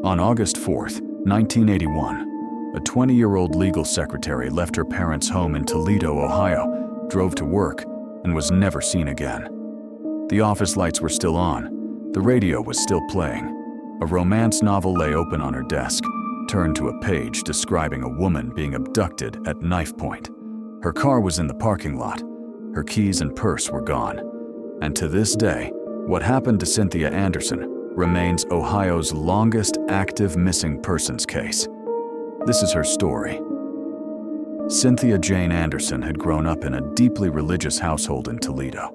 On August 4th, 1981, a 20-year-old legal secretary left her parents' home in Toledo, Ohio, drove to work, and was never seen again. The office lights were still on. The radio was still playing. A romance novel lay open on her desk, turned to a page describing a woman being abducted at knifepoint. Her car was in the parking lot. Her keys and purse were gone. And to this day, what happened to Cynthia Anderson remains Ohio's longest active missing persons case. This is her story. Cynthia Jane Anderson had grown up in a deeply religious household in Toledo.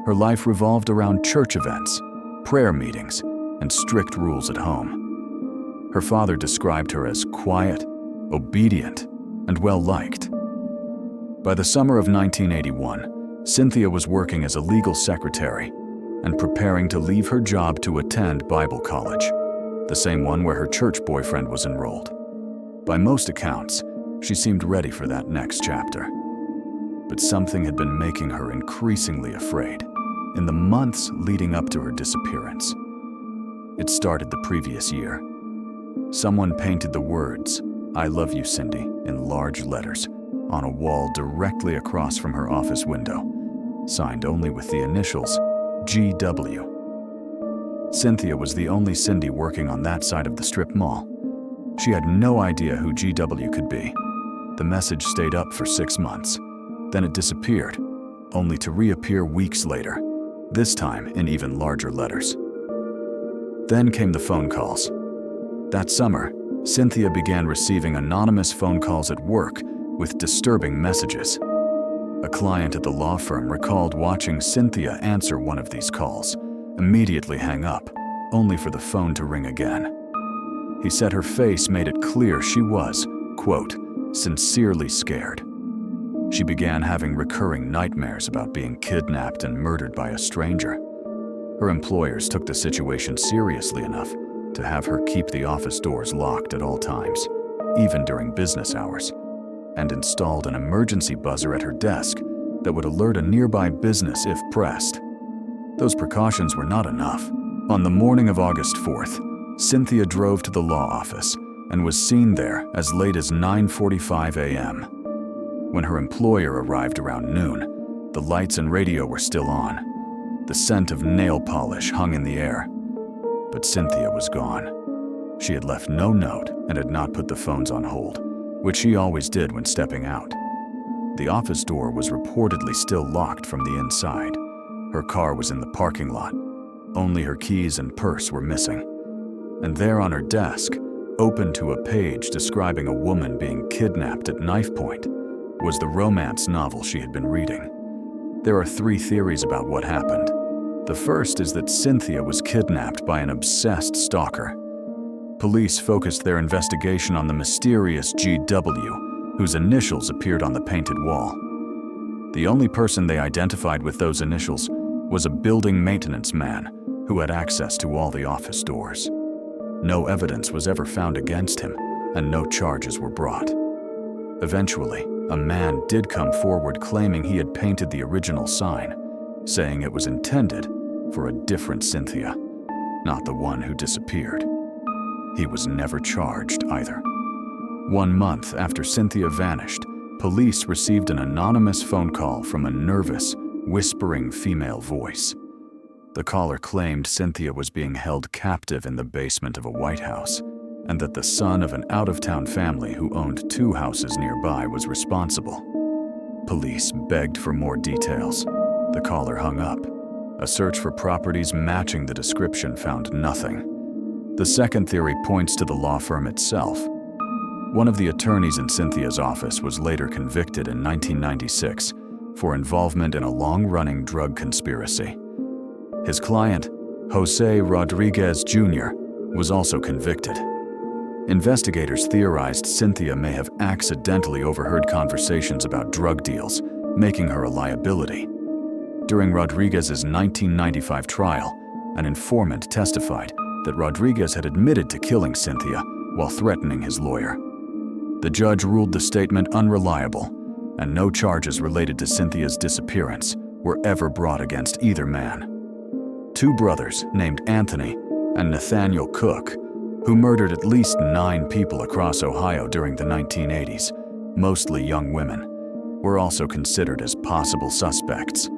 Her life revolved around church events, prayer meetings, and strict rules at home. Her father described her as quiet, obedient, and well-liked. By the summer of 1981, Cynthia was working as a legal secretary and preparing to leave her job to attend Bible college, the same one where her church boyfriend was enrolled. By most accounts, she seemed ready for that next chapter. But something had been making her increasingly afraid in the months leading up to her disappearance. It started the previous year. Someone painted the words, "I love you, Cindy," in large letters on a wall directly across from her office window, signed only with the initials GW. Cynthia was the only Cindy working on that side of the strip mall. She had no idea who GW could be. The message stayed up for 6 months. Then it disappeared, only to reappear weeks later, this time in even larger letters. Then came the phone calls. That summer, Cynthia began receiving anonymous phone calls at work with disturbing messages. A client at the law firm recalled watching Cynthia answer one of these calls, immediately hang up, only for the phone to ring again. He said her face made it clear she was, quote, sincerely scared. She began having recurring nightmares about being kidnapped and murdered by a stranger. Her employers took the situation seriously enough to have her keep the office doors locked at all times, even during business hours, and installed an emergency buzzer at her desk that would alert a nearby business if pressed. Those precautions were not enough. On the morning of August 4th, Cynthia drove to the law office and was seen there as late as 9:45 a.m. When her employer arrived around noon, the lights and radio were still on. The scent of nail polish hung in the air. But Cynthia was gone. She had left no note and had not put the phones on hold, which she always did when stepping out. The office door was reportedly still locked from the inside. Her car was in the parking lot. Only her keys and purse were missing. And there on her desk, open to a page describing a woman being kidnapped at knifepoint, was the romance novel she had been reading. There are 3 theories about what happened. The first is that Cynthia was kidnapped by an obsessed stalker. Police focused their investigation on the mysterious GW, whose initials appeared on the painted wall. The only person they identified with those initials was a building maintenance man who had access to all the office doors. No evidence was ever found against him, and no charges were brought. Eventually, a man did come forward claiming he had painted the original sign, saying it was intended for a different Cynthia, not the one who disappeared. He was never charged either. 1 month after Cynthia vanished, police received an anonymous phone call from a nervous, whispering female voice. The caller claimed Cynthia was being held captive in the basement of a White House, and that the son of an out-of-town family who owned 2 houses nearby was responsible. Police begged for more details. The caller hung up. A search for properties matching the description found nothing. The second theory points to the law firm itself. One of the attorneys in Cynthia's office was later convicted in 1996 for involvement in a long-running drug conspiracy. His client, Jose Rodriguez Jr., was also convicted. Investigators theorized Cynthia may have accidentally overheard conversations about drug deals, making her a liability. During Rodriguez's 1995 trial, an informant testified that Rodriguez had admitted to killing Cynthia while threatening his lawyer. The judge ruled the statement unreliable, and no charges related to Cynthia's disappearance were ever brought against either man. 2 brothers named Anthony and Nathaniel Cook who murdered at least 9 people across Ohio during the 1980s, mostly young women, were also considered as possible suspects.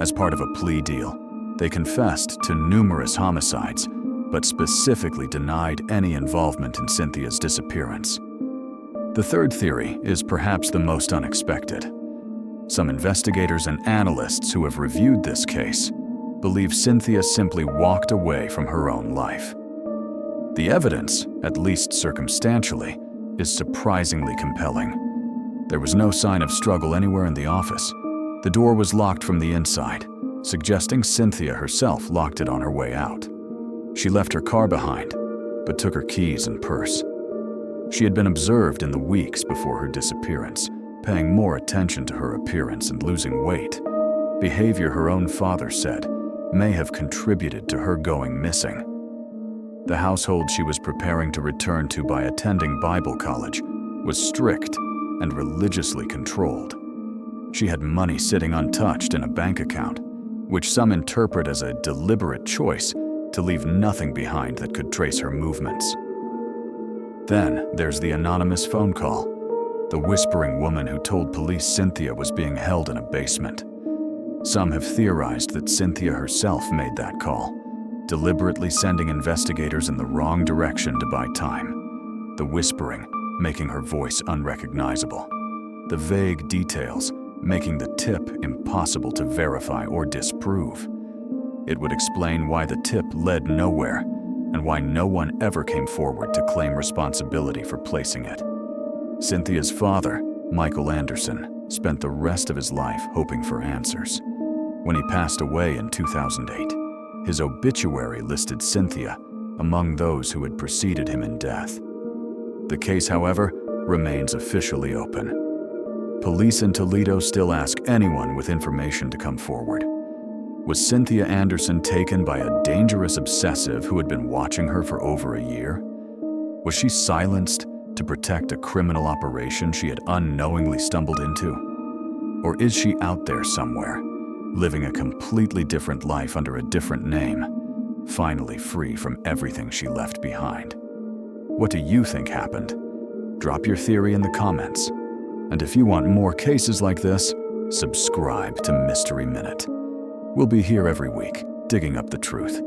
As part of a plea deal, they confessed to numerous homicides, but specifically denied any involvement in Cynthia's disappearance. The third theory is perhaps the most unexpected. Some investigators and analysts who have reviewed this case believe Cynthia simply walked away from her own life. The evidence, at least circumstantially, is surprisingly compelling. There was no sign of struggle anywhere in the office. The door was locked from the inside, suggesting Cynthia herself locked it on her way out. She left her car behind, but took her keys and purse. She had been observed in the weeks before her disappearance, paying more attention to her appearance and losing weight, behavior her own father said may have contributed to her going missing. The household she was preparing to return to by attending Bible college was strict and religiously controlled. She had money sitting untouched in a bank account, which some interpret as a deliberate choice to leave nothing behind that could trace her movements. Then there's the anonymous phone call, the whispering woman who told police Cynthia was being held in a basement. Some have theorized that Cynthia herself made that call, deliberately sending investigators in the wrong direction to buy time. The whispering making her voice unrecognizable. The vague details making the tip impossible to verify or disprove. It would explain why the tip led nowhere and why no one ever came forward to claim responsibility for placing it. Cynthia's father, Michael Anderson, spent the rest of his life hoping for answers. When he passed away in 2008, his obituary listed Cynthia among those who had preceded him in death. The case, however, remains officially open. Police in Toledo still ask anyone with information to come forward. Was Cynthia Anderson taken by a dangerous obsessive who had been watching her for over a year? Was she silenced to protect a criminal operation she had unknowingly stumbled into? Or is she out there somewhere, living a completely different life under a different name, finally free from everything she left behind? What do you think happened? Drop your theory in the comments. And if you want more cases like this, subscribe to Mystery Minute. We'll be here every week, digging up the truth.